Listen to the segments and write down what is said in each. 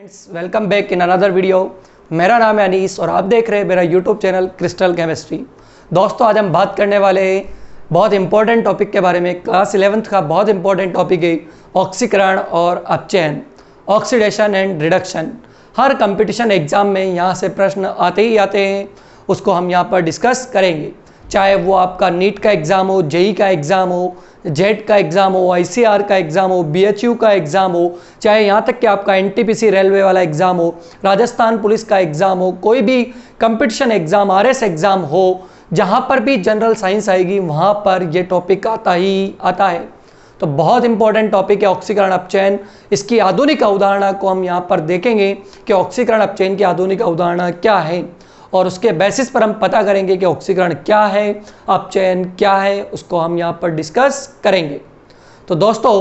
Friends, welcome back in another video. मेरा नाम है अनीस और आप देख रहे हैं मेरा यूट्यूब चैनल क्रिस्टल केमिस्ट्री। दोस्तों, आज हम बात करने वाले हैं बहुत इंपॉर्टेंट टॉपिक के बारे में। क्लास 11th का बहुत इंपॉर्टेंट टॉपिक है ऑक्सीकरण और अपचयन, ऑक्सीडेशन एंड रिडक्शन। हर कंपटीशन एग्जाम में यहाँ से प्रश्न आते ही आते हैं, उसको हम यहाँ पर डिस्कस करेंगे। चाहे वो आपका नीट का एग्ज़ाम हो, जेई का एग्ज़ाम हो, जेट का एग्ज़ाम हो, आईसीआर का एग्ज़ाम हो, बीएचयू का एग्ज़ाम हो, चाहे यहाँ तक कि आपका एनटीपीसी रेलवे वाला एग्ज़ाम हो, राजस्थान पुलिस का एग्ज़ाम हो, कोई भी कंपटीशन एग्ज़ाम, आरएस एग्ज़ाम हो, जहाँ पर भी जनरल साइंस आएगी वहाँ पर ये टॉपिक आता ही आता है। तो बहुत इंपॉर्टेंट टॉपिक है ऑक्सीकरण अपचयन। इसकी आधुनिक अवधारणा को हम यहाँ पर देखेंगे कि ऑक्सीकरण अपचयन की आधुनिक अवधारणा क्या है, और उसके बेसिस पर हम पता करेंगे कि ऑक्सीकरण क्या है, अपचयन क्या है, उसको हम यहाँ पर डिस्कस करेंगे। तो दोस्तों,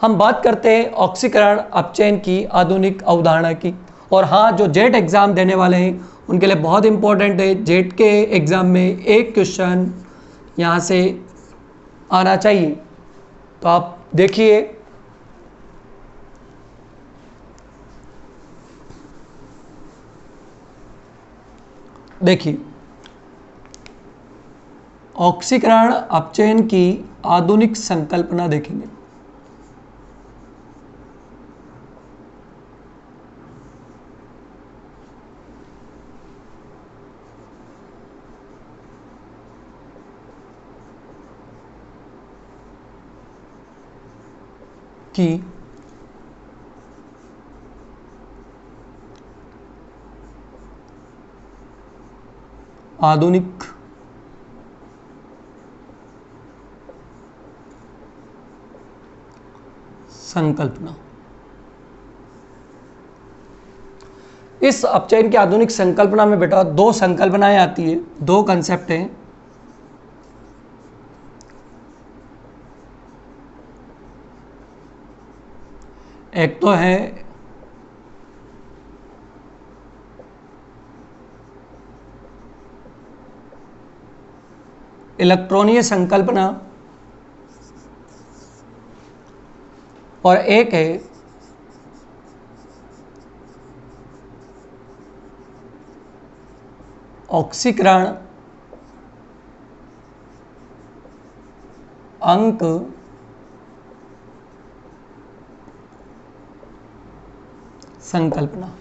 हम बात करते हैं ऑक्सीकरण अपचयन की आधुनिक अवधारणा की। और हाँ, जो जेट एग्ज़ाम देने वाले हैं उनके लिए बहुत इंपॉर्टेंट है, जेट के एग्ज़ाम में एक क्वेश्चन यहाँ से आना चाहिए। तो आप देखिए, ऑक्सीकरण अपचयन की आधुनिक संकल्पना देखेंगे। कि आधुनिक संकल्पना, इस अपचयन की आधुनिक संकल्पना में बेटा दो संकल्पनाएं आती है, दो कंसेप्ट हैं। एक तो है इलेक्ट्रॉनीय संकल्पना और एक है ऑक्सीकरण अंक संकल्पना।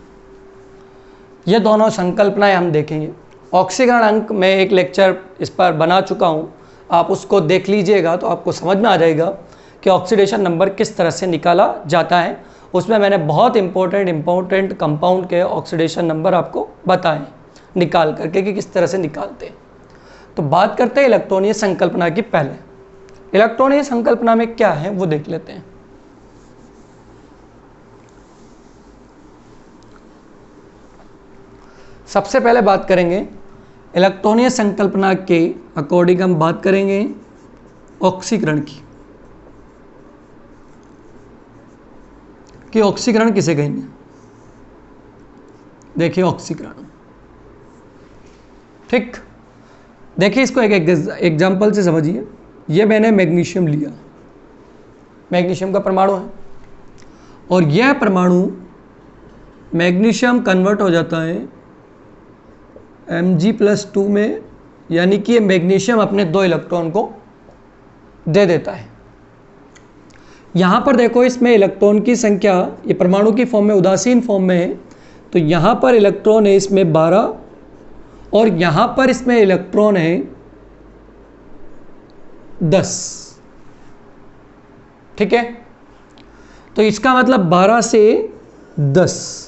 ये दोनों संकल्पनाएं हम देखेंगे। ऑक्सीकरण अंक में एक लेक्चर इस पर बना चुका हूँ, आप उसको देख लीजिएगा तो आपको समझ में आ जाएगा कि ऑक्सीडेशन नंबर किस तरह से निकाला जाता है। उसमें मैंने बहुत इंपॉर्टेंट कंपाउंड के ऑक्सीडेशन नंबर आपको बताएं निकाल करके कि किस तरह से निकालते हैं। तो बात करते हैं इलेक्ट्रॉनीय संकल्पना की। पहले इलेक्ट्रॉनीय संकल्पना में क्या है वो देख लेते हैं। सबसे पहले बात करेंगे इलेक्ट्रॉनीय संकल्पना के अकॉर्डिंग, हम बात करेंगे ऑक्सीकरण की, कि ऑक्सीकरण किसे कहेंगे। देखिए ऑक्सीकरण, ठीक, देखिए इसको एक एग्जाम्पल से समझिए। ये मैंने मैग्नीशियम लिया, मैग्नीशियम का परमाणु है, और यह परमाणु मैग्नीशियम कन्वर्ट हो जाता है Mg+2 में, यानी कि ये मैग्नीशियम अपने 2 इलेक्ट्रॉन को दे देता है। यहाँ पर देखो, इसमें इलेक्ट्रॉन की संख्या ये परमाणु की फॉर्म में, उदासीन फॉर्म में है, तो यहाँ पर इलेक्ट्रॉन है इसमें 12 और यहाँ पर इसमें इलेक्ट्रॉन है 10। ठीक है, तो इसका मतलब 12 से 10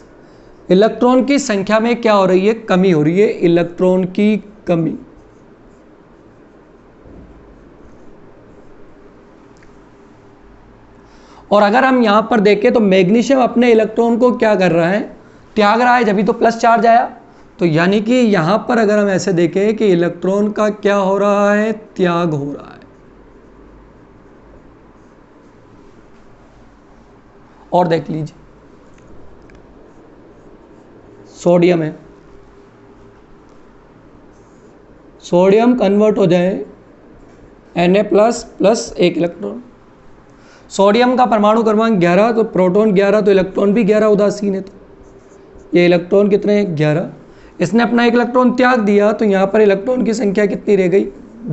इलेक्ट्रॉन की संख्या में क्या हो रही है, कमी हो रही है, इलेक्ट्रॉन की कमी। और अगर हम यहां पर देखें तो मैग्नीशियम अपने इलेक्ट्रॉन को क्या कर रहा है, त्याग रहा है, जब भी तो प्लस चार्ज आया। तो यानी कि यहां पर अगर हम ऐसे देखें कि इलेक्ट्रॉन का क्या हो रहा है, त्याग हो रहा है। और देख लीजिए, सोडियम है, सोडियम कन्वर्ट हो जाए Na++ एक इलेक्ट्रॉन, सोडियम का परमाणु क्रमांक 11, तो प्रोटॉन 11 तो इलेक्ट्रॉन भी 11 उदासीन है। तो ये इलेक्ट्रॉन कितने हैं 11, इसने अपना एक इलेक्ट्रॉन त्याग दिया तो यहाँ पर इलेक्ट्रॉन की संख्या कितनी रह गई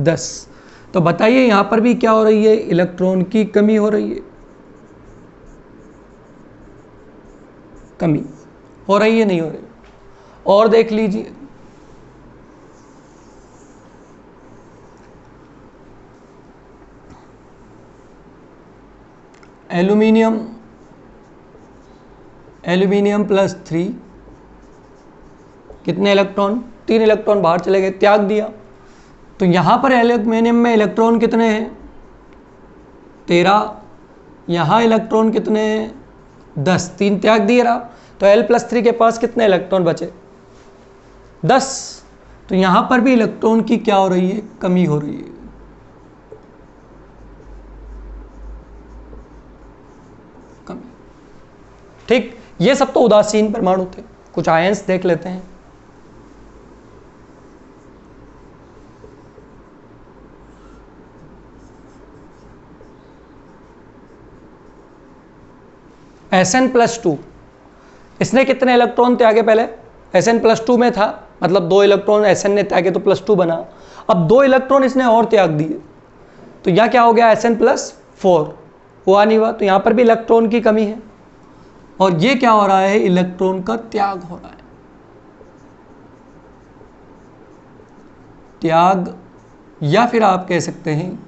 10। तो बताइए यहाँ पर भी क्या हो रही है, इलेक्ट्रॉन की कमी हो रही है, कमी हो रही है नहीं हो रही। और देख लीजिए एल्यूमिनियम, एल्यूमिनियम +3 कितने इलेक्ट्रॉन, 3 इलेक्ट्रॉन बाहर चले गए, त्याग दिया। तो यहाँ पर एल्यूमिनियम में इलेक्ट्रॉन कितने हैं 13, यहाँ इलेक्ट्रॉन कितने हैं 10, 3 त्याग दिए रहा। तो L+3 के पास कितने इलेक्ट्रॉन बचे 10। तो यहाँ पर भी इलेक्ट्रॉन की क्या हो रही है, कमी हो रही है, कमी। ठीक, ये सब तो उदासीन परमाणु थे। कुछ आयंस देख लेते हैं। Sn+2, इसने कितने इलेक्ट्रॉन त्यागे, पहले Sn+2 में था, मतलब 2 इलेक्ट्रॉन Sn ने त्यागे तो +2 बना। अब 2 इलेक्ट्रॉन इसने और त्याग दिए तो यह क्या हो गया Sn+4, हुआ नहीं हुआ। तो यहाँ पर भी इलेक्ट्रॉन की कमी है और ये क्या हो रहा है, इलेक्ट्रॉन का त्याग हो रहा है, त्याग, या फिर आप कह सकते हैं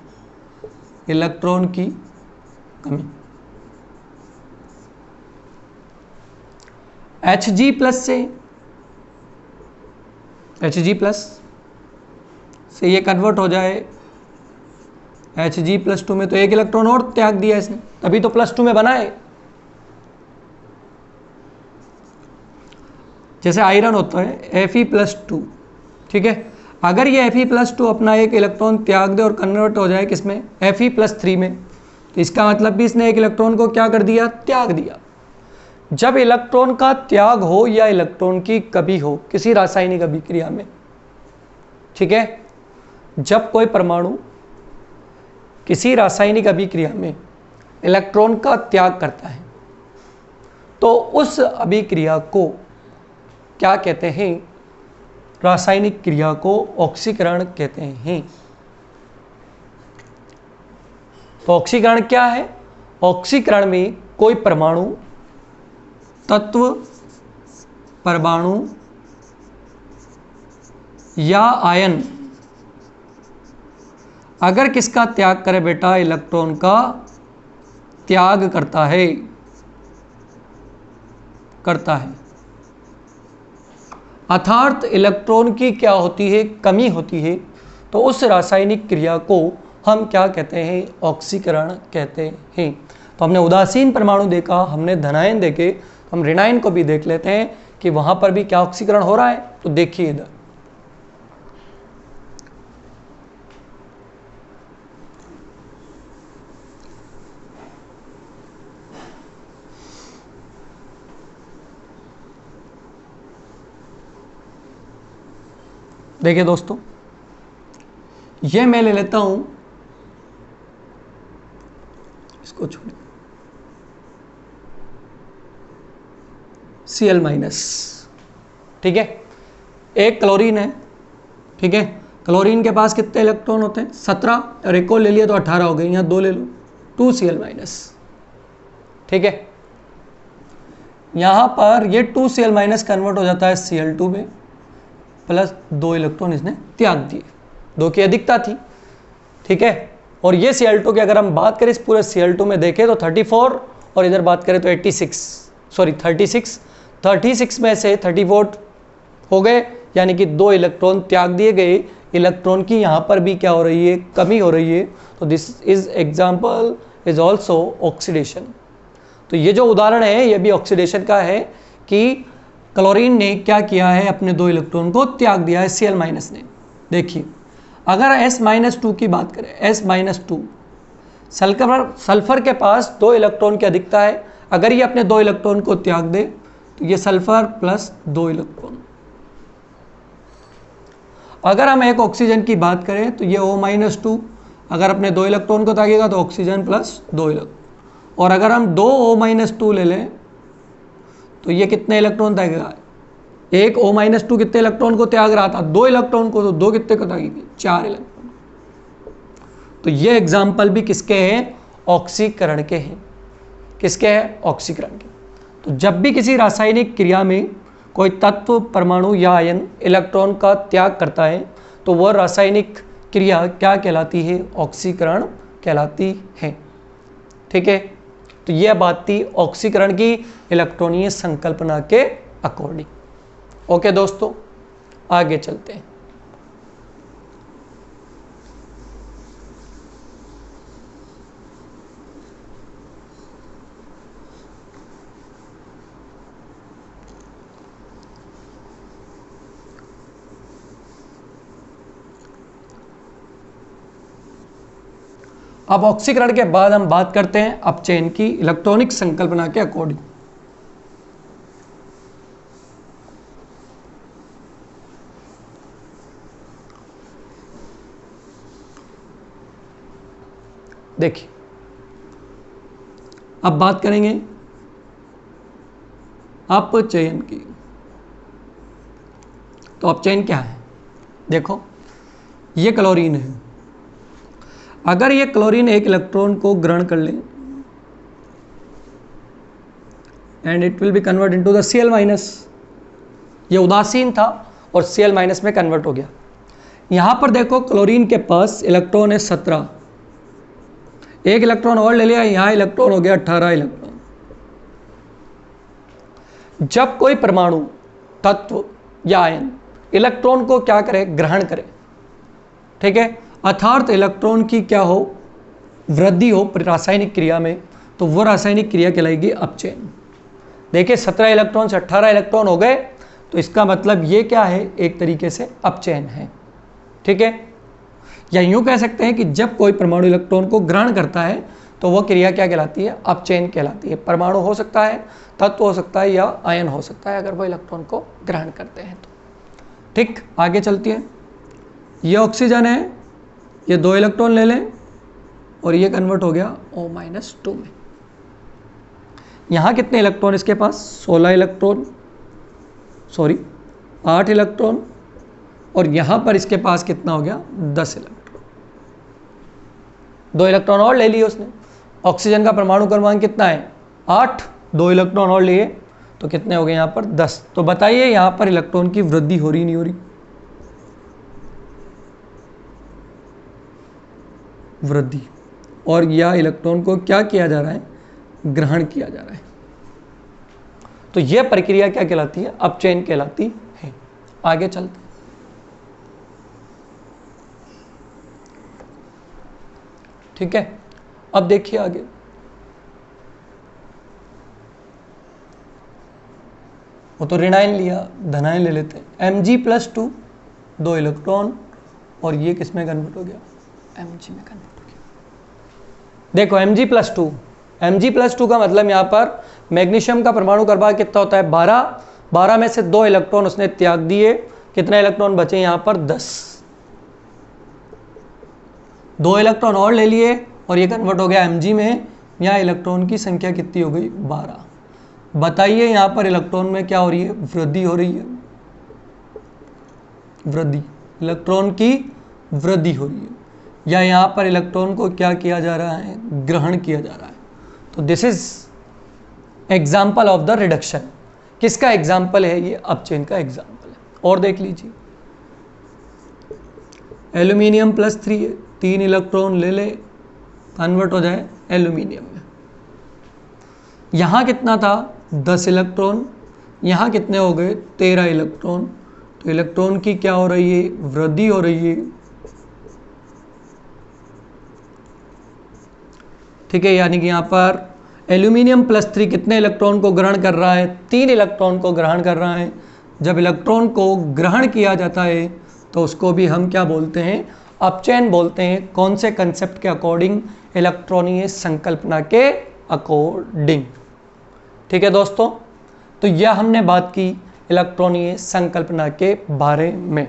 इलेक्ट्रॉन की कमी। Hg+ से ये कन्वर्ट हो जाए Hg+2 में, तो एक इलेक्ट्रॉन और त्याग दिया इसने, तभी तो +2 में बना है। जैसे आयरन होता है Fe+2, ठीक है, अगर ये Fe+2 अपना एक इलेक्ट्रॉन त्याग दे और कन्वर्ट हो जाए किसमें, Fe+3 में, तो इसका मतलब भी इसने एक इलेक्ट्रॉन को क्या कर दिया, त्याग दिया। जब इलेक्ट्रॉन का त्याग हो या इलेक्ट्रॉन की कमी हो किसी रासायनिक अभिक्रिया में, ठीक है, जब कोई परमाणु किसी रासायनिक अभिक्रिया में इलेक्ट्रॉन का त्याग करता है तो उस अभिक्रिया को क्या कहते हैं, रासायनिक क्रिया को ऑक्सीकरण कहते हैं। तो ऑक्सीकरण क्या है, ऑक्सीकरण में कोई परमाणु, तत्व, परमाणु या आयन अगर किसका त्याग करे बेटा, इलेक्ट्रॉन का त्याग करता है, अर्थात इलेक्ट्रॉन की क्या होती है, कमी होती है, तो उस रासायनिक क्रिया को हम क्या कहते हैं, ऑक्सीकरण कहते हैं। तो हमने उदासीन परमाणु देखा, हमने धनायन देखे, हम ऋणायन को भी देख लेते हैं कि वहां पर भी क्या ऑक्सीकरण हो रहा है। तो देखिए इधर देखिए दोस्तों, ये मैं ले लेता हूं, इसको छोड़, Cl-, ठीक है, एक क्लोरीन है, ठीक है, क्लोरीन के पास कितने इलेक्ट्रॉन होते हैं 17, और एक और ले लिया तो 18 हो गए, यहाँ 2 ले लो, 2Cl-, ठीक है। यहाँ पर ये 2Cl- कन्वर्ट हो जाता है Cl2 में, प्लस 2 इलेक्ट्रॉन इसने त्याग दिए, 2 की अधिकता थी, ठीक है। और ये Cl2 की अगर हम बात करें इस पूरे Cl2 में देखें तो 34, और इधर बात करें तो 36 में से 34 हो गए, यानी कि 2 इलेक्ट्रॉन त्याग दिए गए। इलेक्ट्रॉन की यहाँ पर भी क्या हो रही है, कमी हो रही है। तो this is example is also oxidation. तो ये जो उदाहरण है ये भी ऑक्सीडेशन का है कि क्लोरीन ने क्या किया है, अपने 2 इलेक्ट्रॉन को त्याग दिया है Cl- ने। देखिए अगर S-2 की बात करें, S-2 सल्फर के पास 2 इलेक्ट्रॉन की अधिकता है, अगर ये अपने 2 इलेक्ट्रॉन को त्याग दे तो ये सल्फर प्लस 2 इलेक्ट्रॉन। अगर हम एक ऑक्सीजन की बात करें तो ये O-2 अगर अपने 2 इलेक्ट्रॉन को त्यागेगा तो ऑक्सीजन प्लस 2 इलेक्ट्रॉन, और अगर हम 2 O-2 ले लें तो ये कितने इलेक्ट्रॉन त्यागेगा, एक O-2 कितने इलेक्ट्रॉन को त्याग रहा था? 2 इलेक्ट्रॉन को, तो 2 कितने को त्यागेगी? 4 इलेक्ट्रॉन। तो ये एग्जाम्पल भी किसके हैं? ऑक्सीकरण के हैं। किसके हैं? ऑक्सीकरण के। तो जब भी किसी रासायनिक क्रिया में कोई तत्व, परमाणु या आयन इलेक्ट्रॉन का त्याग करता है तो वह रासायनिक क्रिया क्या कहलाती है? ऑक्सीकरण कहलाती है। ठीक है, तो यह बात थी ऑक्सीकरण की इलेक्ट्रॉनीय संकल्पना के अकॉर्डिंग। ओके दोस्तों, आगे चलते हैं। अब ऑक्सीकरण के बाद हम बात करते हैं अपचयन की इलेक्ट्रॉनिक संकल्पना के अकॉर्डिंग। देखिए, अब बात करेंगे अपचयन की। तो अपचयन क्या है? देखो, ये क्लोरीन है। अगर ये क्लोरीन एक इलेक्ट्रॉन को ग्रहण कर ले and it will be convert into the Cl-, ये उदासीन था और Cl- में कन्वर्ट हो गया। यहां पर देखो, क्लोरीन के पास इलेक्ट्रॉन है 17, एक इलेक्ट्रॉन और ले लिया, यहां इलेक्ट्रॉन हो गया 18 इलेक्ट्रॉन। जब कोई परमाणु, तत्व या आयन इलेक्ट्रॉन को क्या करे? ग्रहण करे। ठीक है, अर्थात इलेक्ट्रॉन की क्या हो? वृद्धि हो रासायनिक क्रिया में, तो वो रासायनिक क्रिया कहलाएगी अपचयन। देखिए, 17 इलेक्ट्रॉन से 18 इलेक्ट्रॉन हो गए, तो इसका मतलब ये क्या है? एक तरीके से अपचयन है। ठीक है, या यूं कह सकते हैं कि जब कोई परमाणु इलेक्ट्रॉन को ग्रहण करता है तो वह क्रिया क्या कहलाती है? अपचयन कहलाती है। परमाणु हो सकता है, तत्व हो सकता है, या आयन हो सकता है, अगर वो इलेक्ट्रॉन को ग्रहण करते हैं तो। ठीक, आगे चलती है। ये ऑक्सीजन है, ये 2 इलेक्ट्रॉन ले लें और ये कन्वर्ट हो गया O-2 में। यहां कितने इलेक्ट्रॉन इसके पास? 16 इलेक्ट्रॉन, सॉरी 8 इलेक्ट्रॉन, और यहां पर इसके पास कितना हो गया? 10 इलेक्ट्रॉन। 2 इलेक्ट्रॉन और ले लिए उसने। ऑक्सीजन का परमाणु क्रमांक कितना है? 8, 2 इलेक्ट्रॉन और लिए तो कितने हो गए यहां पर? 10। तो बताइए यहां पर इलेक्ट्रॉन की वृद्धि हो रही नहीं हो रही? वृद्धि। और यह इलेक्ट्रॉन को क्या किया जा रहा है? ग्रहण किया जा रहा है। तो यह प्रक्रिया क्या कहलाती है? अपचयन कहलाती है। आगे चलते हैं। ठीक है, अब देखिए आगे। वो तो ऋणायन लिया, धनायन ले लेते हैं। Mg+2, 2 इलेक्ट्रॉन, और ये किस में कन्वर्ट हो गया? Mg में कन्वर्ट हो गया। देखो, Mg+2 का मतलब यहां पर मैग्नीशियम का परमाणु क्रमांक कितना होता है? 12 में से 2 इलेक्ट्रॉन उसने त्याग दिए, कितने इलेक्ट्रॉन बचे यहां पर? 10। 2 इलेक्ट्रॉन और ले लिए और ये कन्वर्ट हो गया Mg में। यहाँ इलेक्ट्रॉन की संख्या कितनी हो गई? 12। बताइए यहाँ पर इलेक्ट्रॉन में क्या हो रही है? वृद्धि हो रही है। वृद्धि, इलेक्ट्रॉन की वृद्धि हो रही है, या यहाँ पर इलेक्ट्रॉन को क्या किया जा रहा है? ग्रहण किया जा रहा है। तो this is example of the reduction. किसका एग्जाम्पल है? ये अपचयन का एग्जाम्पल है। और देख लीजिए, एल्यूमिनियम +3 है, 3 इलेक्ट्रॉन ले ले, कन्वर्ट हो जाए एल्यूमिनियम में। यहाँ कितना था? 10 इलेक्ट्रॉन, यहाँ कितने हो गए? 13 इलेक्ट्रॉन। तो इलेक्ट्रॉन की क्या हो रही है? वृद्धि हो रही है। ठीक है, यानी कि यहाँ पर एल्यूमिनियम +3 कितने इलेक्ट्रॉन को ग्रहण कर रहा है? 3 इलेक्ट्रॉन को ग्रहण कर रहा है। जब इलेक्ट्रॉन को ग्रहण किया जाता है तो उसको भी हम क्या बोलते हैं? अपचयन बोलते हैं। कौन से कंसेप्ट के अकॉर्डिंग? इलेक्ट्रॉनीय संकल्पना के अकॉर्डिंग। ठीक है दोस्तों, तो यह हमने बात की इलेक्ट्रॉनीय संकल्पना के बारे में।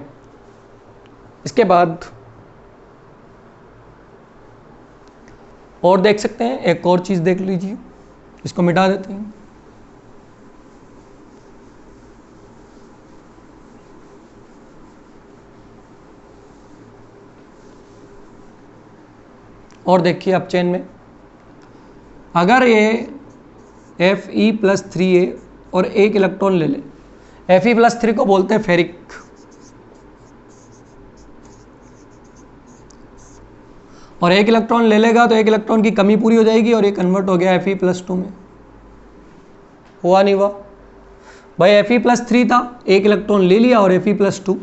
इसके बाद और देख सकते हैं, एक और चीज देख लीजिए, इसको मिटा देते हैं। और देखिए अप चेन में अगर ये Fe+3 है और एक इलेक्ट्रॉन ले ले, Fe+3 को बोलते हैं फेरिक, और एक इलेक्ट्रॉन ले लेगा तो एक इलेक्ट्रॉन की कमी पूरी हो जाएगी और ये कन्वर्ट हो गया Fe+2 में। हुआ नहीं हुआ भाई? Fe+3 था, एक इलेक्ट्रॉन ले लिया और Fe+2,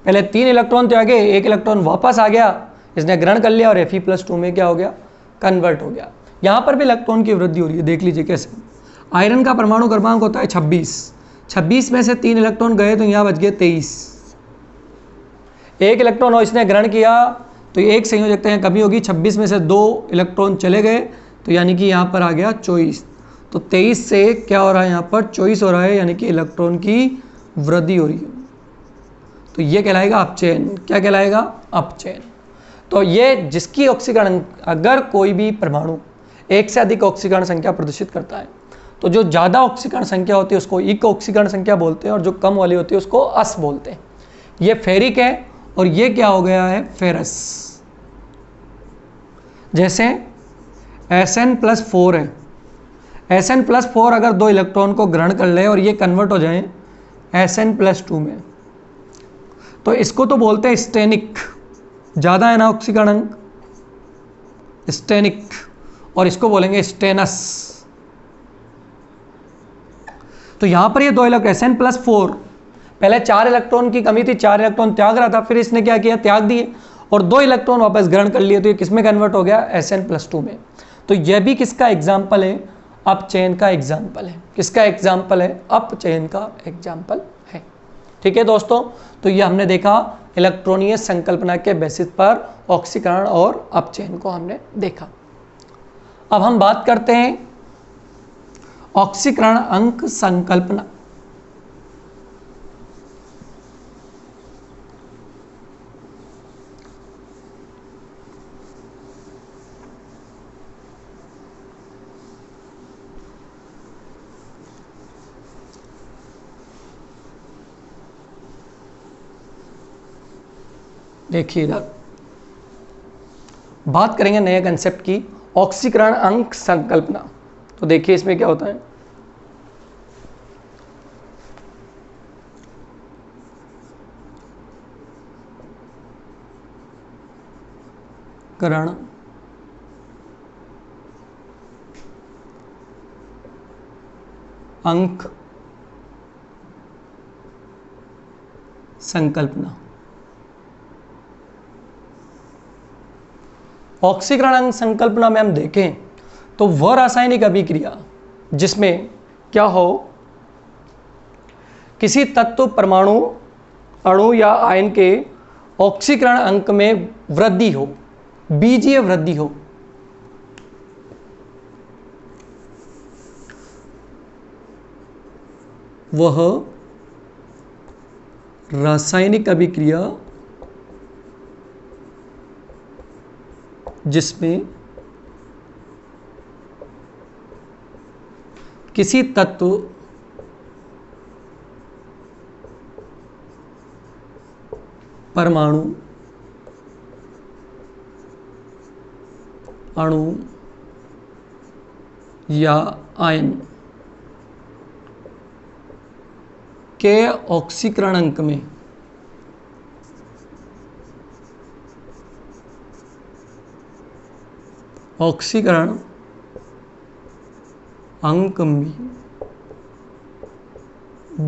पहले 3 इलेक्ट्रॉन थे आगे, एक इलेक्ट्रॉन वापस आ गया, इसने ग्रहण कर लिया और Fe+2 में क्या हो गया? कन्वर्ट हो गया। यहाँ पर भी इलेक्ट्रॉन की वृद्धि हो रही है, देख लीजिए कैसे। आयरन का परमाणु क्रमांक होता है 26 में से 3 इलेक्ट्रॉन गए तो यहाँ बच गए 23। एक इलेक्ट्रॉन और इसने ग्रहण किया तो एक संयोजकता यहाँ कमी होगी, 26 में से 2 इलेक्ट्रॉन चले गए तो यानी कि यहाँ पर आ गया 24। तो 23 से क्या हो रहा है? यहाँ पर 24 हो रहा है, यानी कि इलेक्ट्रॉन की वृद्धि हो रही है। तो ये कहलाएगा अपचयन। क्या कहलाएगा? अपचयन। तो ये जिसकी ऑक्सीकरण, अगर कोई भी परमाणु एक से अधिक ऑक्सीकरण संख्या प्रदर्शित करता है तो जो ज़्यादा ऑक्सीकरण संख्या होती है उसको इक ऑक्सीकरण संख्या बोलते हैं और जो कम वाली होती है उसको अस बोलते हैं। ये फेरिक है और ये क्या हो गया है? फेरस। जैसे Sn+4 है, Sn+4 अगर 2 इलेक्ट्रॉन को ग्रहण कर ले और ये कन्वर्ट हो जाए Sn+2 में, तो इसको तो बोलते हैं स्टेनिक, ज़्यादा है ना ऑक्सीकरण अंक, स्टेनिक, और इसको बोलेंगे स्टेनस। तो यहाँ पर ये 2 इलेक्ट्रॉन Sn+4, पहले 4 इलेक्ट्रॉन की कमी थी, 4 इलेक्ट्रॉन त्याग रहा था, फिर इसने क्या किया? त्याग दिए और 2 इलेक्ट्रॉन वापस ग्रहण कर लिए, तो ये किस में कन्वर्ट हो गया? Sn+2 में। तो यह भी किसका एग्जाम्पल है? अपचयन का एग्जाम्पल है। किसका एग्जाम्पल है? अपचयन का एग्जाम्पल है। ठीक है दोस्तों, तो ये हमने देखा इलेक्ट्रॉनीय संकल्पना के बेसिस पर ऑक्सीकरण और अपचयन को हमने देखा। अब हम बात करते हैं ऑक्सीकरण अंक संकल्पना। देखिए इधर बात करेंगे नए कंसेप्ट की, ऑक्सीकरण अंक संकल्पना। तो देखिए इसमें क्या होता है, करण अंक संकल्पना। ऑक्सीकरण अंक संकल्पना में हम देखें तो वह रासायनिक अभिक्रिया जिसमें क्या हो, किसी तत्व, परमाणु, अणु या आयन के ऑक्सीकरण अंक में वृद्धि हो, बीजीय वृद्धि हो, वह रासायनिक अभिक्रिया जिसमें किसी तत्व, परमाणु, अणु या आयन के ऑक्सीकरण अंक में ऑक्सीकरण अंक में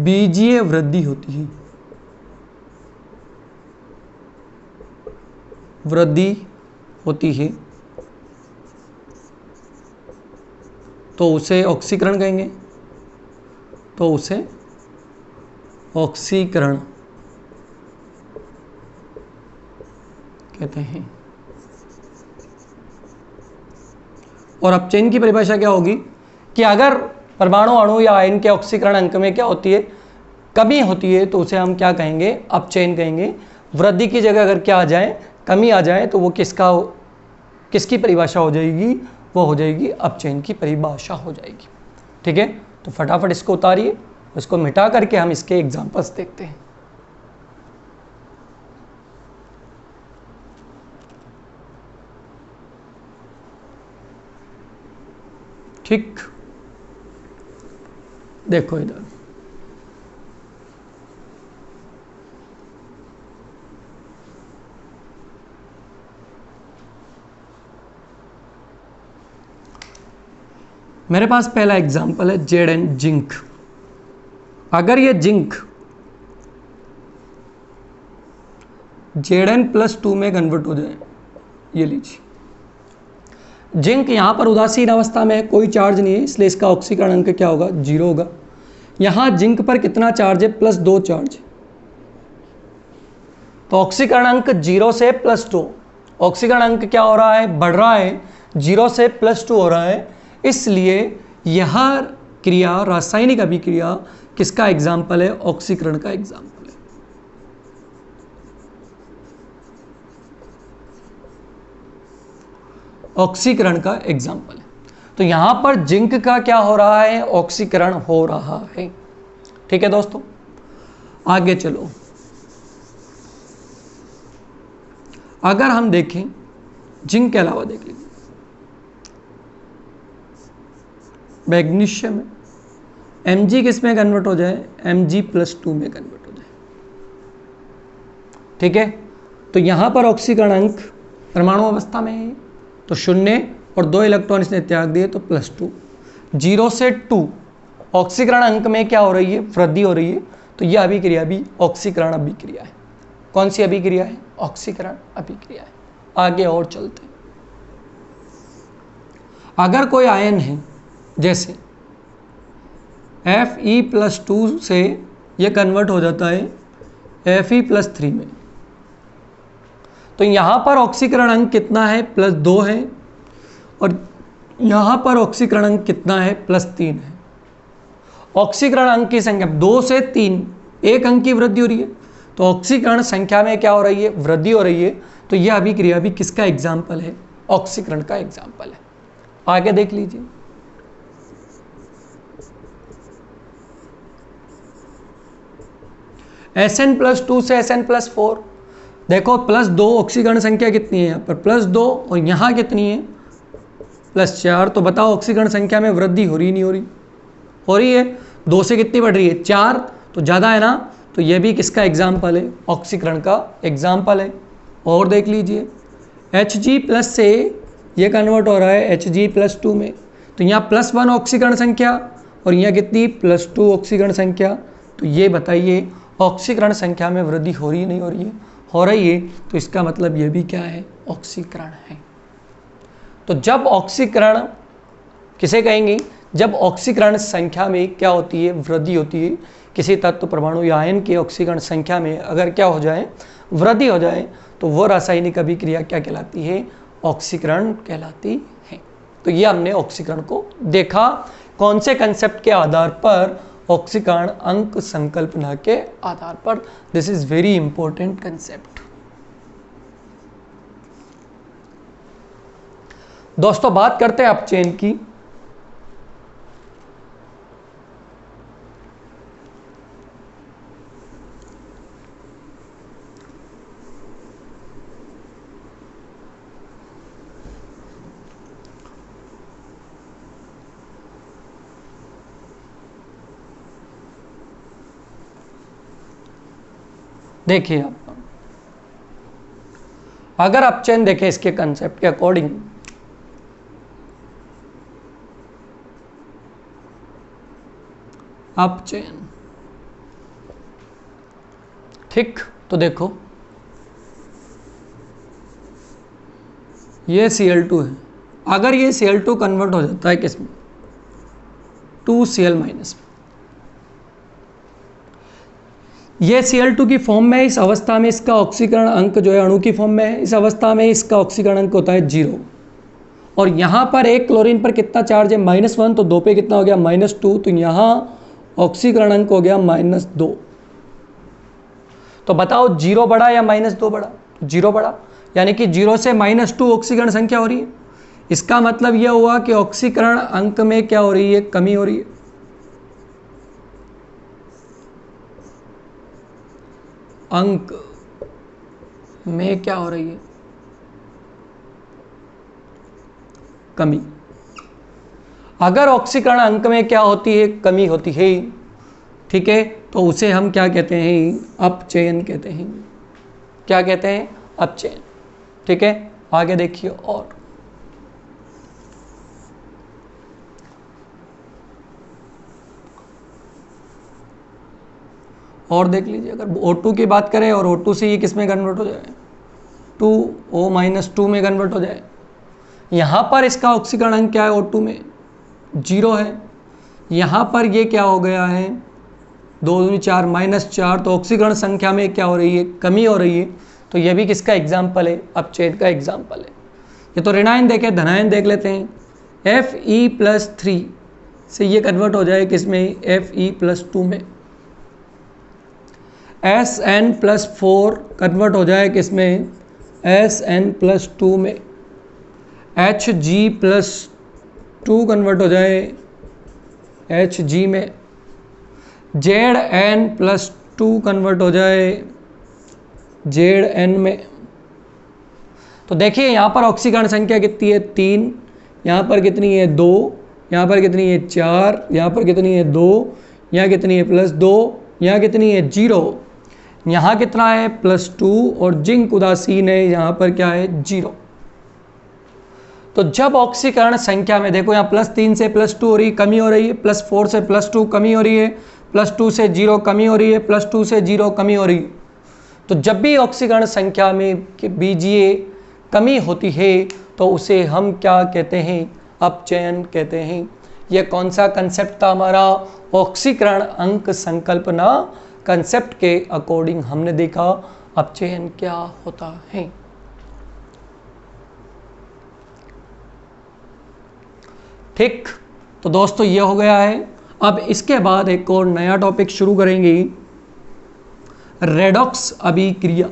बीजीय वृद्धि होती है, वृद्धि होती है, तो उसे ऑक्सीकरण कहेंगे, तो उसे ऑक्सीकरण कहते हैं। और अपचयन की परिभाषा क्या होगी कि अगर परमाणु, अणु या आयन के ऑक्सीकरण अंक में क्या होती है, कमी होती है, तो उसे हम क्या कहेंगे? अपचयन कहेंगे। वृद्धि की जगह अगर क्या आ जाए, कमी आ जाए, तो वो किसकी परिभाषा हो जाएगी? वो हो जाएगी अपचयन की परिभाषा हो जाएगी। ठीक है, तो फटाफट इसको उतारिए, इसको मिटा करके हम इसके एग्जांपल्स देखते हैं। ठीक, देखो इधर मेरे पास पहला एग्जांपल है Zn जिंक। अगर ये जिंक Zn+2 में कन्वर्ट हो जाए, ये लीजिए जिंक यहां पर उदासीन अवस्था में है, कोई चार्ज नहीं है, इसलिए इसका ऑक्सीकरण अंक क्या होगा, 0 होगा। यहां जिंक पर कितना चार्ज है, +2 चार्ज, तो ऑक्सीकरण अंक 0 से +2, ऑक्सीकरण अंक क्या हो रहा है, बढ़ रहा है, 0 से +2 हो रहा है, इसलिए यह क्रिया, रासायनिक अभिक्रिया किसका एग्जाम्पल है, ऑक्सीकरण का एग्जाम्पल है। ऑक्सीकरण का एग्जाम्पल है। तो यहां पर जिंक का क्या हो रहा है, ऑक्सीकरण हो रहा है। ठीक है दोस्तों, आगे चलो। अगर हम देखें जिंक के अलावा, देख लीजिए मैग्नीशियम है, Mg किस में कन्वर्ट हो जाए, Mg+2 में कन्वर्ट हो जाए। ठीक है, तो यहां पर ऑक्सीकरण अंक परमाणु अवस्था में है तो 0 और 2 इलेक्ट्रॉन इसने त्याग दिए तो +2। 0 से 2 ऑक्सीकरण अंक में क्या हो रही है, वृद्धि हो रही है, तो यह अभिक्रिया भी ऑक्सीकरण अभिक्रिया है। कौन सी अभिक्रिया है, ऑक्सीकरण अभिक्रिया है। आगे और चलते हैं। अगर कोई आयन है, जैसे Fe+2 से यह कन्वर्ट हो जाता है Fe+3 में, तो यहां पर ऑक्सीकरण अंक कितना है, +2 है, और यहां पर ऑक्सीकरण अंक कितना है, +3 है। ऑक्सीकरण अंक की संख्या 2 से 3, एक अंक की वृद्धि हो रही है, तो ऑक्सीकरण संख्या में क्या हो रही है, वृद्धि हो रही है, तो यह अभिक्रिया भी किसका एग्जाम्पल है, ऑक्सीकरण का एग्जाम्पल है। आगे देख लीजिए, Sn+2 से Sn+4, देखो +2 ऑक्सीकरण संख्या कितनी है, यहाँ पर +2 और यहाँ कितनी है, +4, तो बताओ ऑक्सीकरण संख्या में वृद्धि हो रही नहीं हो रही, हो रही है। 2 से कितनी बढ़ रही है, 4, तो ज़्यादा है ना, तो यह भी किसका एग्जाम्पल है, ऑक्सीकरण का एग्जाम्पल है। और देख लीजिए Hg+ से ये कन्वर्ट हो रहा है Hg+2 में, तो यहाँ +1 ऑक्सीकरण संख्या और यहाँ कितनी, +2 ऑक्सीकरण संख्या, तो ये बताइए ऑक्सीकरण संख्या में वृद्धि हो रही है नहीं हो रही है, हो रही है, तो इसका मतलब ये भी क्या है, ऑक्सीकरण है। तो जब ऑक्सीकरण किसे कहेंगे, जब ऑक्सीकरण संख्या में क्या होती है, वृद्धि होती है, किसी तत्व परमाणु या आयन की ऑक्सीकरण संख्या में अगर क्या हो जाए, वृद्धि हो जाए, तो वो रासायनिक अभिक्रिया क्या कहलाती है, ऑक्सीकरण कहलाती है। तो ये हमने ऑक्सीकरण को देखा, कौन से कंसेप्ट के आधार पर, ऑक्सीकरण अंक संकल्पना के आधार पर। This is very important concept. दोस्तों बात करते हैं अपचयन की। देखिए आप, अगर अपचयन देखें इसके कंसेप्ट के अकॉर्डिंग, अपचयन, ठीक, तो देखो ये Cl2 है, अगर ये Cl2 कन्वर्ट हो जाता है किसमें, 2Cl- में, ये Cl2 की फॉर्म में, इस अवस्था में इसका ऑक्सीकरण अंक जो है अणु की फॉर्म में है, इस अवस्था में इसका ऑक्सीकरण अंक होता है 0, और यहाँ पर एक क्लोरीन पर कितना चार्ज है, -1, तो 2 पे कितना हो गया, -2, तो यहाँ ऑक्सीकरण अंक हो गया -2। तो बताओ 0 बढ़ा या -2 बढ़ा, 0 बढ़ा, यानी कि 0 से -2 ऑक्सीकरण संख्या हो रही है। इसका मतलब यह हुआ कि ऑक्सीकरण अंक में क्या हो रही है, कमी हो रही है। अंक में क्या हो रही है, कमी। अगर ऑक्सीकरण अंक में क्या होती है, कमी होती है, ठीक है, तो उसे हम क्या कहते हैं, अपचयन कहते हैं। क्या कहते हैं, अपचयन। ठीक है, आगे देखिए और देख लीजिए, अगर O2 की बात करें और O2 से ये किस में कन्वर्ट हो जाए, 2O-2 में कन्वर्ट हो जाए। यहाँ पर इसका ऑक्सीकरण अंक क्या है, O2 में 0 है। यहाँ पर ये क्या हो गया है, 2 दूनी 4 -4, तो ऑक्सीकरण संख्या में क्या हो रही है, कमी हो रही है। तो ये भी किसका एग्जाम्पल है, अपचयन का एग्जाम्पल है। ये तो ऋणायन देखे, धनायन देख लेते हैं। Fe+3 से ये कन्वर्ट हो जाए किसमें, Fe+2 में। Sn+4 कन्वर्ट हो जाए किसमें, Sn+2 में। Hg+2 कन्वर्ट हो जाए Hg में। Zn+2 कन्वर्ट हो जाए Zn में। तो देखिए यहाँ पर ऑक्सीकरण संख्या कितनी है, 3, यहाँ पर कितनी है, 2, यहाँ पर कितनी है, 4, यहाँ पर कितनी है, 2, यहाँ कितनी है, +2, यहाँ कितनी है, 0, यहाँ कितना है, +2, और जिंक उदासीन है, यहाँ पर क्या है, 0। तो जब ऑक्सीकरण संख्या में देखो, यहाँ +3 से +2 हो रही है, कमी हो रही है, +4 से +2 कमी हो रही है, +2 से 0 कमी हो रही है, +2 से 0 कमी हो रही है। तो जब भी ऑक्सीकरण संख्या में बीजीय कमी होती है तो उसे हम क्या कहते हैं, अपचयन कहते हैं। यह कौन सा कंसेप्ट था हमारा, ऑक्सीकरण अंक संकल्पना कंसेप्ट के अकॉर्डिंग हमने देखा अपचयन क्या होता है। ठीक, तो दोस्तों ये हो गया है। अब इसके बाद एक और नया टॉपिक शुरू करेंगे, रेडॉक्स अभिक्रिया।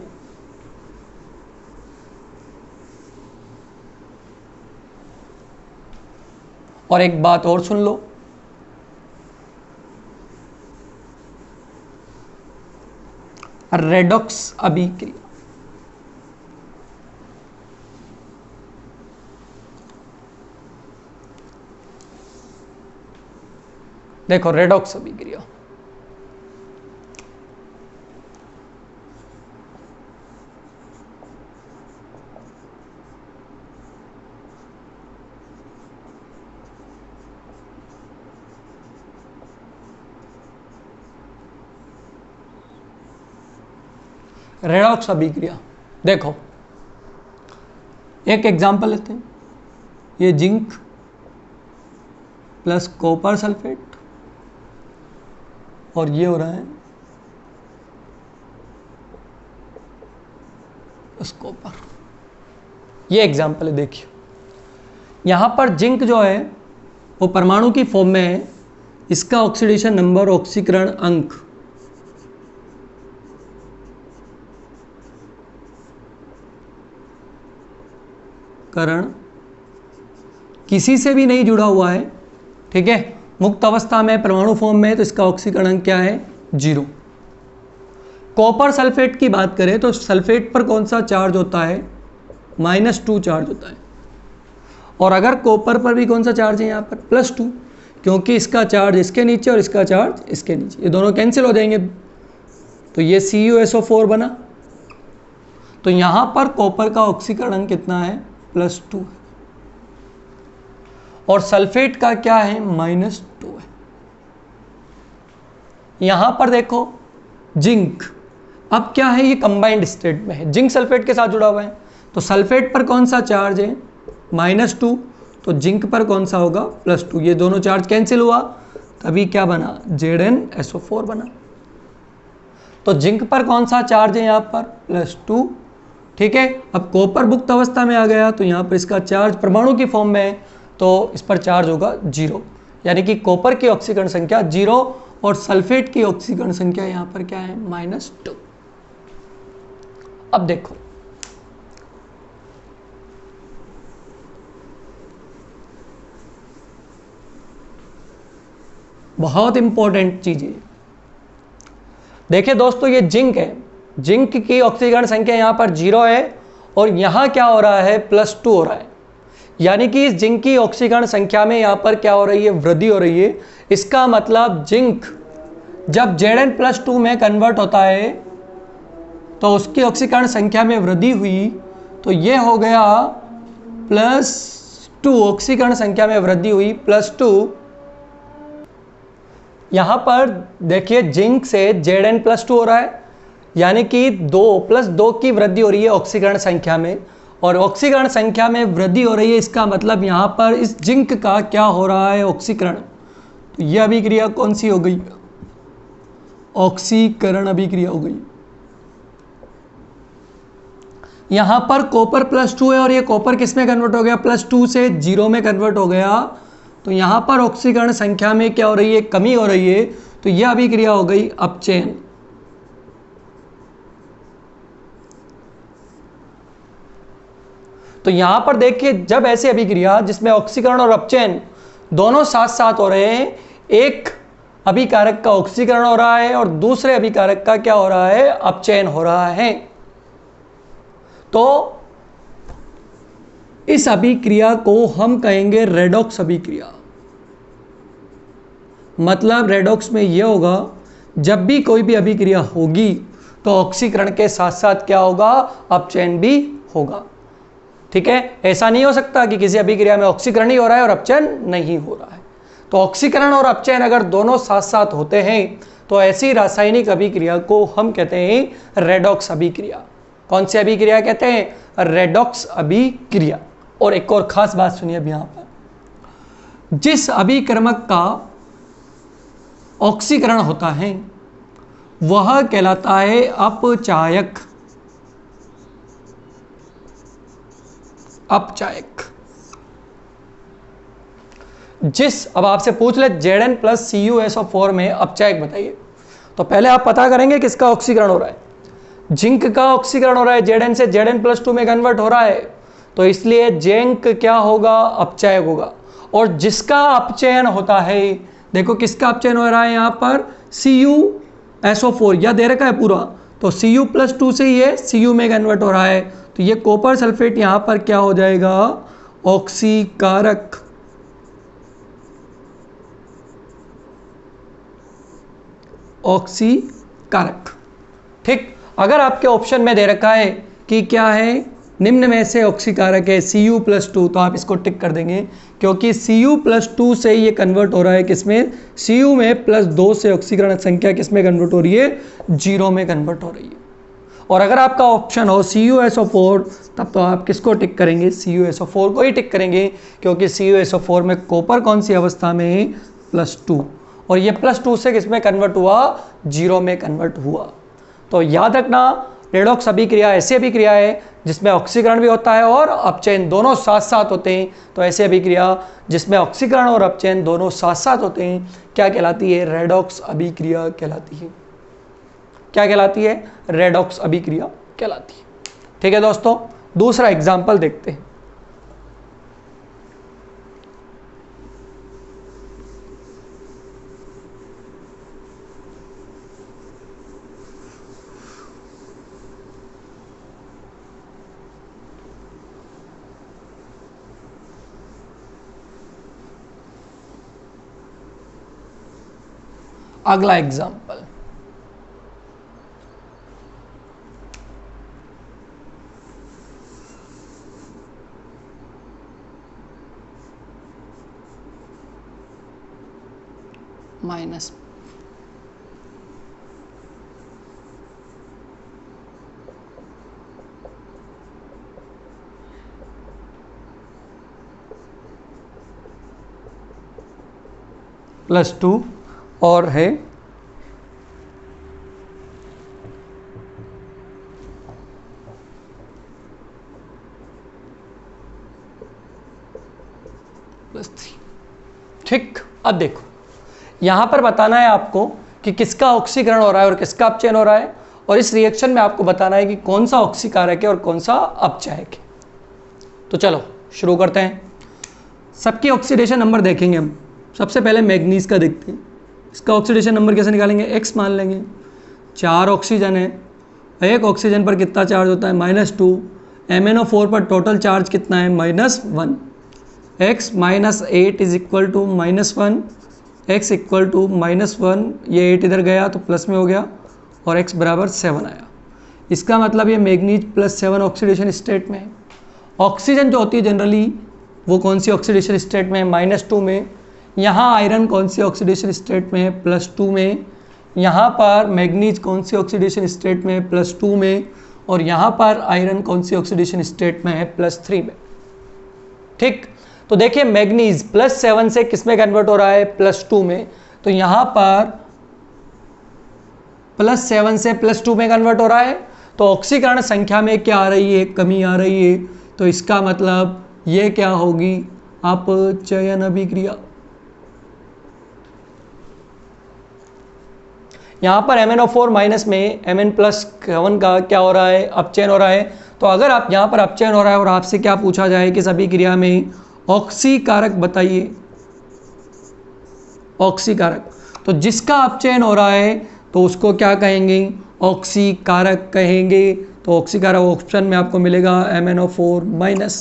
और एक बात और सुन लो, रेडॉक्स अभिक्रिया। देखो रेडॉक्स अभिक्रिया, रेडॉक्स अभिक्रिया। देखो एक एग्जांपल लेते हैं, ये जिंक प्लस कॉपर सल्फेट और ये हो रहा है प्लस कॉपर। ये एग्जांपल है, देखिए यहां पर जिंक जो है वो परमाणु की फॉर्म में है, इसका ऑक्सीडेशन नंबर, ऑक्सीकरण अंक करण किसी से भी नहीं जुड़ा हुआ है। ठीक है, मुक्त अवस्था में परमाणु फॉर्म में है तो इसका ऑक्सीकरण अंक क्या है, 0। कॉपर सल्फेट की बात करें तो सल्फेट पर कौन सा चार्ज होता है, -2 चार्ज होता है। और अगर कॉपर पर भी कौन सा चार्ज है यहाँ पर, +2, क्योंकि इसका चार्ज इसके नीचे और इसका चार्ज इसके नीचे, ये दोनों कैंसिल हो जाएंगे तो ये CuSO4 बना। तो यहाँ पर कॉपर का ऑक्सीकरण अंक कितना है, +2 है, और सल्फेट का क्या है, -2 है। यहां पर देखो जिंक, अब क्या है, ये कंबाइंड स्टेट में है, जिंक सल्फेट के साथ जुड़ा हुआ है। तो सल्फेट पर कौन सा चार्ज है, -2, तो जिंक पर कौन सा होगा, +2। ये दोनों चार्ज कैंसिल हुआ, तभी क्या बना, ZnSO4 बना। तो जिंक पर कौन सा चार्ज है यहाँ पर, +2। ठीक है, अब कॉपर मुक्त अवस्था में आ गया तो यहाँ पर इसका चार्ज परमाणु की फॉर्म में है तो इस पर चार्ज होगा 0, यानी कि कॉपर की ऑक्सीकरण संख्या 0 और सल्फेट की ऑक्सीकरण संख्या यहाँ पर क्या है, -2। अब देखो बहुत इंपॉर्टेंट चीज है। देखिए दोस्तों ये जिंक है, जिंक की ऑक्सीकरण संख्या यहाँ पर 0 है और यहाँ क्या हो रहा है, +2 हो रहा है। यानी कि इस जिंक की ऑक्सीकरण संख्या में यहाँ पर क्या हो रही है, वृद्धि हो रही है। इसका मतलब जिंक जब Zn+2 में कन्वर्ट होता है तो उसकी ऑक्सीकरण संख्या में वृद्धि हुई, तो ये हो गया +2, ऑक्सीकरण संख्या में वृद्धि हुई +2। यहाँ पर देखिए जिंक से Zn+2 हो रहा है, यानी कि 2+2 की वृद्धि हो रही है ऑक्सीकरण संख्या में, और ऑक्सीकरण संख्या में वृद्धि हो रही है। इसका मतलब यहाँ पर इस जिंक का क्या हो रहा है, ऑक्सीकरण। तो यह अभिक्रिया कौन सी हो गई, ऑक्सीकरण अभिक्रिया हो गई। यहाँ पर कॉपर +2 है और ये कॉपर किस में कन्वर्ट हो गया, +2 से 0 में कन्वर्ट हो गया। तो यहाँ पर ऑक्सीकरण संख्या में क्या हो रही है, कमी हो रही है। तो यह अभिक्रिया हो गई अपचयन। तो यहां पर देखिए जब ऐसी अभिक्रिया जिसमें ऑक्सीकरण और अपचयन दोनों साथ साथ हो रहे हैं, एक अभिकारक का ऑक्सीकरण हो रहा है और दूसरे अभिकारक का क्या हो रहा है, अपचयन हो रहा है, तो इस अभिक्रिया को हम कहेंगे रेडॉक्स अभिक्रिया। मतलब रेडॉक्स में यह होगा, जब भी कोई भी अभिक्रिया होगी तो ऑक्सीकरण के साथ साथ क्या होगा, अपचयन भी होगा। ठीक है, ऐसा नहीं हो सकता कि किसी अभिक्रिया में ऑक्सीकरण ही हो रहा है और अपचयन नहीं हो रहा है। तो ऑक्सीकरण और अपचयन अगर दोनों साथ साथ होते हैं तो ऐसी रासायनिक अभिक्रिया को हम कहते हैं रेडॉक्स अभिक्रिया। कौन सी अभिक्रिया कहते हैं, रेडॉक्स अभिक्रिया। और एक और खास बात सुनिए अब यहां पर, जिस अभिक्रमक का ऑक्सीकरण होता है वह कहलाता है अपचायक। अपचायक। अब आपसे पूछ ले Zn+CuSO4 में अपचायक बताइए, तो पहले आप पता करेंगे किसका ऑक्सीकरण हो रहा है। जिंक का ऑक्सीकरण हो रहा है, Zn से Zn+2 में कन्वर्ट हो रहा है, तो इसलिए जिंक क्या होगा, अपचायक होगा। और जिसका अपचयन होता है, देखो किसका अपचयन हो रहा है यहाँ पर, CuSO4 या दे रखा है पूरा, तो Cu+2 से ये Cu में कन्वर्ट हो रहा है, तो ये कॉपर सल्फेट यहाँ पर क्या हो जाएगा, ऑक्सीकारक। ऑक्सीकारक। ठीक, अगर आपके ऑप्शन में दे रखा है कि क्या है, निम्न में से ऑक्सीकारक है Cu+2, तो आप इसको टिक कर देंगे, क्योंकि Cu+2 से ये कन्वर्ट हो रहा है किसमें, Cu में +2 से ऑक्सीकरण संख्या किसमें कन्वर्ट हो रही है, 0 में कन्वर्ट हो रही है। और अगर आपका ऑप्शन हो CuSO4, तब तो आप किसको टिक करेंगे, CuSO4 को ही टिक करेंगे, क्योंकि CuSO4 में कॉपर कौन सी अवस्था में है, +2, और ये +2 से किसमें कन्वर्ट हुआ, 0 में कन्वर्ट हुआ। तो याद रखना, रेडॉक्स अभिक्रिया ऐसी अभिक्रिया है जिसमें ऑक्सीकरण भी होता है और अपचयन दोनों साथ साथ होते हैं। तो ऐसी अभिक्रिया जिसमें ऑक्सीकरण और अपचयन दोनों साथ साथ होते हैं क्या कहलाती है, रेडॉक्स अभिक्रिया कहलाती है। क्या कहलाती है, रेडॉक्स अभिक्रिया कहलाती है। ठीक है दोस्तों, दूसरा एग्जाम्पल देखते हैं। अगला एग्जाम्पल, माइनस +2 और है +3। ठीक, अब देखो यहां पर बताना है आपको कि किसका ऑक्सीकरण हो रहा है और किसका अपचयन हो रहा है, और इस रिएक्शन में आपको बताना है कि कौन सा ऑक्सीकारक है और कौन सा अपचायक है। तो चलो शुरू करते हैं। सबकी ऑक्सीडेशन नंबर देखेंगे हम। सबसे पहले मैग्नीज का देखते हैं। इसका ऑक्सीडेशन नंबर कैसे निकालेंगे, x मान लेंगे। 4 ऑक्सीजन है, एक ऑक्सीजन पर कितना चार्ज होता है, -2। MnO4 पर टोटल चार्ज कितना है, -1। x minus 8 is equal to -1, x equal to -1, ये 8 इधर गया तो प्लस में हो गया और x बराबर 7 आया। इसका मतलब ये मैग्नीज +7 ऑक्सीडेशन स्टेट में है। ऑक्सीजन जो होती है जनरली वो कौन सी ऑक्सीडेशन स्टेट में है? -2 में। यहाँ आयरन कौन सी ऑक्सीडेशन स्टेट में है? +2 में। यहाँ पर मैग्नीज कौन सी ऑक्सीडेशन स्टेट में है? +2 में। और यहाँ पर आयरन कौन सी ऑक्सीडेशन स्टेट में है? +3 में। ठीक, तो देखिए मैग्नीज +7 से किस में कन्वर्ट हो रहा है? +2 में। तो यहाँ पर +7 से +2 में कन्वर्ट हो रहा है, तो ऑक्सीकरण संख्या में क्या आ रही है? कमी आ रही है। तो इसका मतलब ये क्या होगी? अपचयन अभिक्रिया। यहाँ पर MnO4 माइनस में Mn+1 का क्या हो रहा है? अपचयन हो रहा है। तो अगर आप यहाँ पर अपचयन हो रहा है और आपसे क्या पूछा जाए कि इस अभिक्रिया में ऑक्सीकारक बताइए, ऑक्सीकारक, तो जिसका अपचयन हो रहा है तो उसको क्या कहेंगे? ऑक्सीकारक कहेंगे। तो ऑक्सीकारक ऑप्शन में आपको मिलेगा MnO4 माइनस।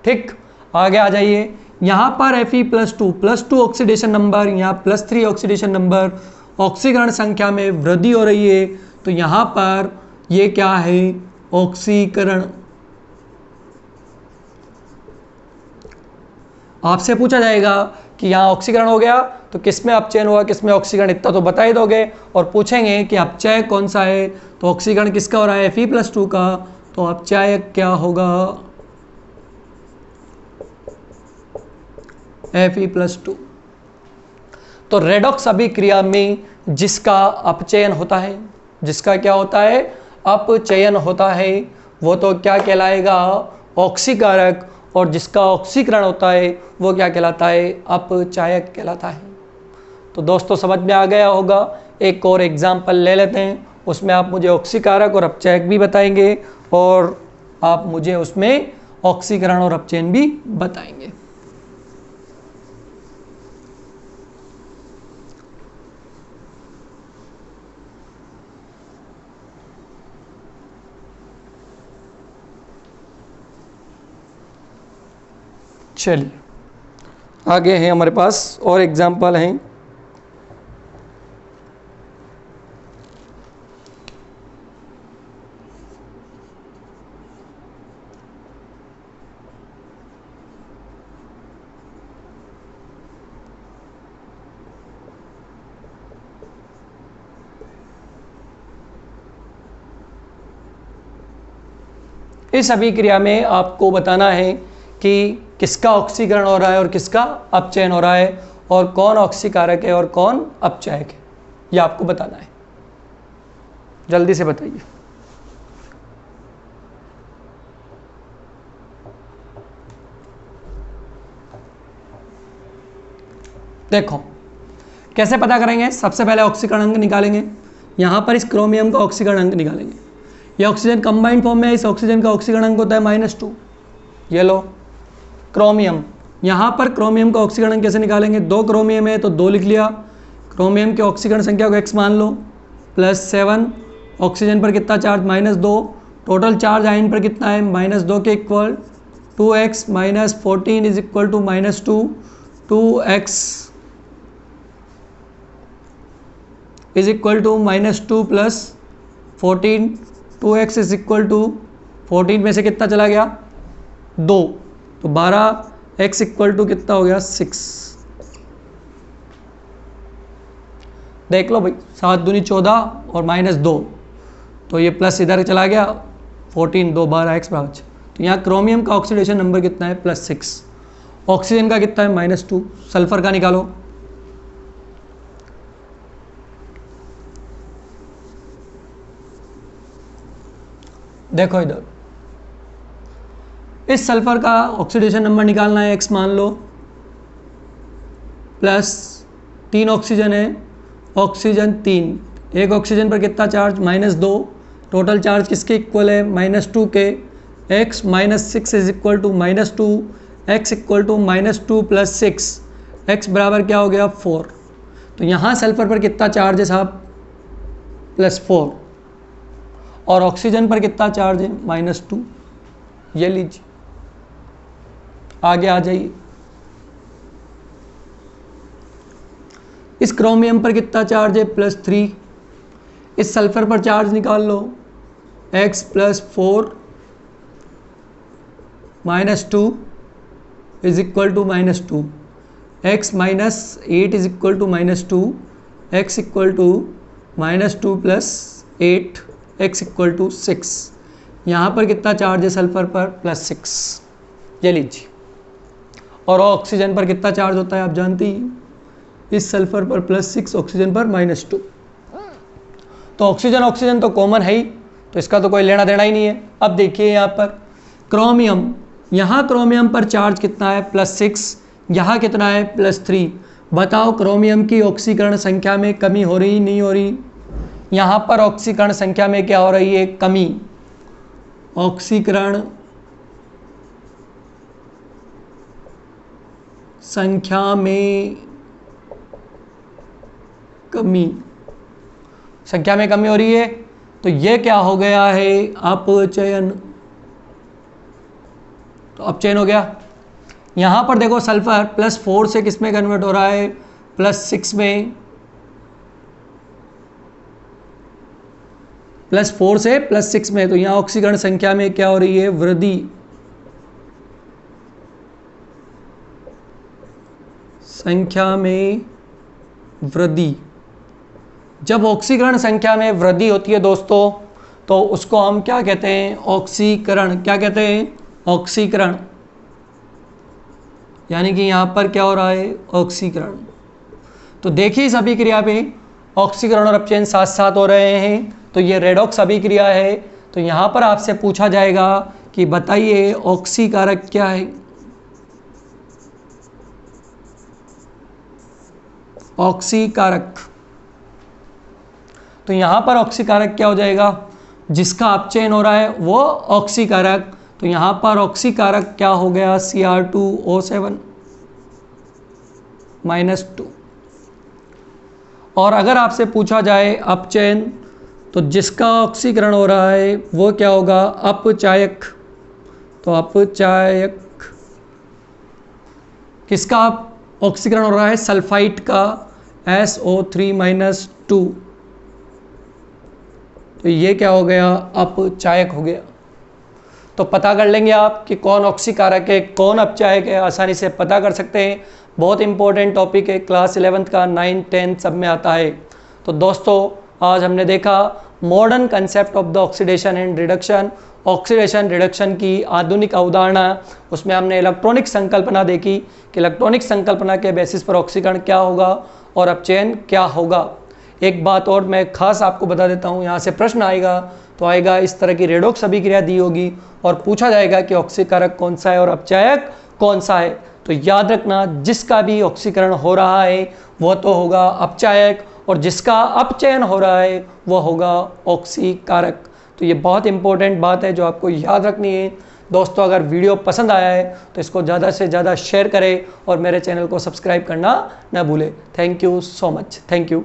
ठीक, आगे आ जाइए। यहाँ पर Fe+2 ऑक्सीडेशन नंबर, यहाँ +3 ऑक्सीडेशन नंबर, ऑक्सीकरण संख्या में वृद्धि हो रही है। तो यहाँ पर ये क्या है? ऑक्सीकरण। आपसे पूछा जाएगा कि यहाँ ऑक्सीकरण हो गया तो किस में अपचयन हुआ, किस में ऑक्सीकरण, इतना तो बता ही दोगे। और पूछेंगे कि अपचय कौन सा है, तो ऑक्सीकरण किसका हो रहा है? Fe+2 का। तो अपचय क्या होगा? Fe+2। तो रेडॉक्स अभिक्रिया में जिसका अपचयन होता है, जिसका क्या होता है? अपचयन होता है, वो तो क्या कहलाएगा? ऑक्सीकारक। और जिसका ऑक्सीकरण होता है वो क्या कहलाता है? अपचायक कहलाता है। तो दोस्तों समझ में आ गया होगा। एक और एग्जाम्पल ले लेते हैं, उसमें आप मुझे ऑक्सीकारक और अपचायक भी बताएंगे और आप मुझे उसमें ऑक्सीकरण और अपचयन भी बताएंगे। चलिए आगे हैं, हमारे पास और एग्जाम्पल हैं। इस अभिक्रिया में आपको बताना है कि किसका ऑक्सीकरण हो रहा है और किसका अपचयन हो रहा है, और कौन ऑक्सीकारक है और कौन अपचायक है, ये आपको बताना है। जल्दी से बताइए। देखो कैसे पता करेंगे? सबसे पहले ऑक्सीकरण अंक निकालेंगे। यहाँ पर इस क्रोमियम का ऑक्सीकरण अंक निकालेंगे। ये ऑक्सीजन कंबाइंड फॉर्म में है, इस ऑक्सीजन का ऑक्सीकरण अंक होता है -2। ये लो क्रोमियम, यहाँ पर क्रोमियम का ऑक्सीकरण कैसे निकालेंगे? 2 क्रोमियम है तो 2 लिख लिया। क्रोमियम के ऑक्सीकरण संख्या को x मान लो, +7। ऑक्सीजन पर कितना चार्ज? -2। टोटल चार्ज आयन पर कितना है? -2 के equal. 2x - 14 is equal to -2। 2x is equal to -2 + 14। 2x is equal to 14 में से कितना चला गया? 2, तो 12। x इक्वल टू कितना हो गया? 6। देख लो भाई, 7 दूनी 14 और -2, तो ये प्लस इधर चला गया। 14 2 12 x बराबर 6। तो यहाँ क्रोमियम का ऑक्सीडेशन नंबर कितना है? +6। ऑक्सीजन का कितना है? -2। सल्फर का निकालो। देखो इधर, इस सल्फर का ऑक्सीडेशन नंबर निकालना है, x मान लो, +3 ऑक्सीजन है, ऑक्सीजन 3। एक ऑक्सीजन पर कितना चार्ज? -2। टोटल चार्ज किसके इक्वल है? -2 के। x -6 is equal to -2। x equal to -2 + 6। x बराबर क्या हो गया? 4। तो यहाँ सल्फर पर कितना चार्ज है साहब? +4। और ऑक्सीजन पर कितना चार्ज है? -2। ये लीजिए, आगे आ जाइए। इस क्रोमियम पर कितना चार्ज है? +3। इस सल्फर पर चार्ज निकाल लो, x + 4 - 2 = -2, x - 8 = -2, x = -2 + 8, x = 6। यहाँ पर कितना चार्ज है सल्फर पर? +6। ये लीजिए। और ऑक्सीजन पर कितना चार्ज होता है आप जानते ही, इस सल्फर पर +6, ऑक्सीजन पर -2। तो ऑक्सीजन तो कॉमन है ही, तो इसका तो कोई लेना देना ही नहीं है। अब देखिए यहाँ पर क्रोमियम, यहाँ क्रोमियम पर चार्ज कितना है? +6। यहाँ कितना है? +3। बताओ क्रोमियम की ऑक्सीकरण संख्या में कमी हो रही नहीं हो रही? यहाँ पर ऑक्सीकरण संख्या में क्या हो रही है? कमी। ऑक्सीकरण संख्या में कमी, संख्या में कमी हो रही है, तो ये क्या हो गया है? अपचयन। तो अपचयन हो गया। यहाँ पर देखो सल्फर +4 से किस में कन्वर्ट हो रहा है? +6 में। +4 से +6 में, तो यहाँ ऑक्सीकरण संख्या में क्या हो रही है? वृद्धि। संख्या में वृद्धि। जब ऑक्सीकरण संख्या में वृद्धि होती है दोस्तों, तो उसको हम क्या कहते हैं? ऑक्सीकरण। क्या कहते हैं? ऑक्सीकरण। यानी कि यहाँ पर क्या हो रहा है? ऑक्सीकरण। तो देखिए इस अभिक्रिया पे ऑक्सीकरण और अपचयन साथ साथ हो रहे हैं, तो ये रेडॉक्स अभिक्रिया है। तो यहाँ पर आपसे पूछा जाएगा कि बताइए ऑक्सीकारक क्या है? ऑक्सीकारक। तो यहाँ पर ऑक्सीकारक क्या हो जाएगा? जिसका अपचयन हो रहा है वो ऑक्सीकारक। तो यहाँ पर ऑक्सीकारक क्या हो गया? Cr2O7 -2। और अगर आपसे पूछा जाए अपचयन, तो जिसका ऑक्सीकरण हो रहा है वो क्या होगा? अपचायक। तो अपचायक। किसका ऑक्सीकरण हो रहा है? सल्फाइड का, SO3 - 2। तो ये क्या हो गया? अपचायक हो गया। तो पता कर लेंगे आप कि कौन ऑक्सीकारक है, कौन अपचायक है, आसानी से पता कर सकते हैं। बहुत इंपॉर्टेंट टॉपिक है, क्लास 11th का, 9th 10th सब में आता है। तो दोस्तों आज हमने देखा modern concept of the oxidation and reduction, oxidation reduction की आधुनिक अवधारणा। उसमें हमने इलेक्ट्रॉनिक संकल्पना देखी कि इलेक्ट्रॉनिक संकल्पना के बेसिस पर ऑक्सीकरण क्या होगा और अपचयन क्या होगा। एक बात और मैं खास आपको बता देता हूँ, यहाँ से प्रश्न आएगा तो आएगा इस तरह की रेडॉक्स अभिक्रिया दी होगी और पूछा जाएगा कि ऑक्सीकारक कौन सा है और अपचायक कौन सा है। तो याद रखना जिसका भी ऑक्सीकरण हो रहा है वह तो होगा अपचायक और जिसका अपचयन हो रहा है वह होगा ऑक्सीकारक। तो ये बहुत इंपॉर्टेंट बात है जो आपको याद रखनी है। दोस्तों अगर वीडियो पसंद आया है तो इसको ज़्यादा से ज़्यादा शेयर करें और मेरे चैनल को सब्सक्राइब करना ना भूलें। Thank you so much. Thank you.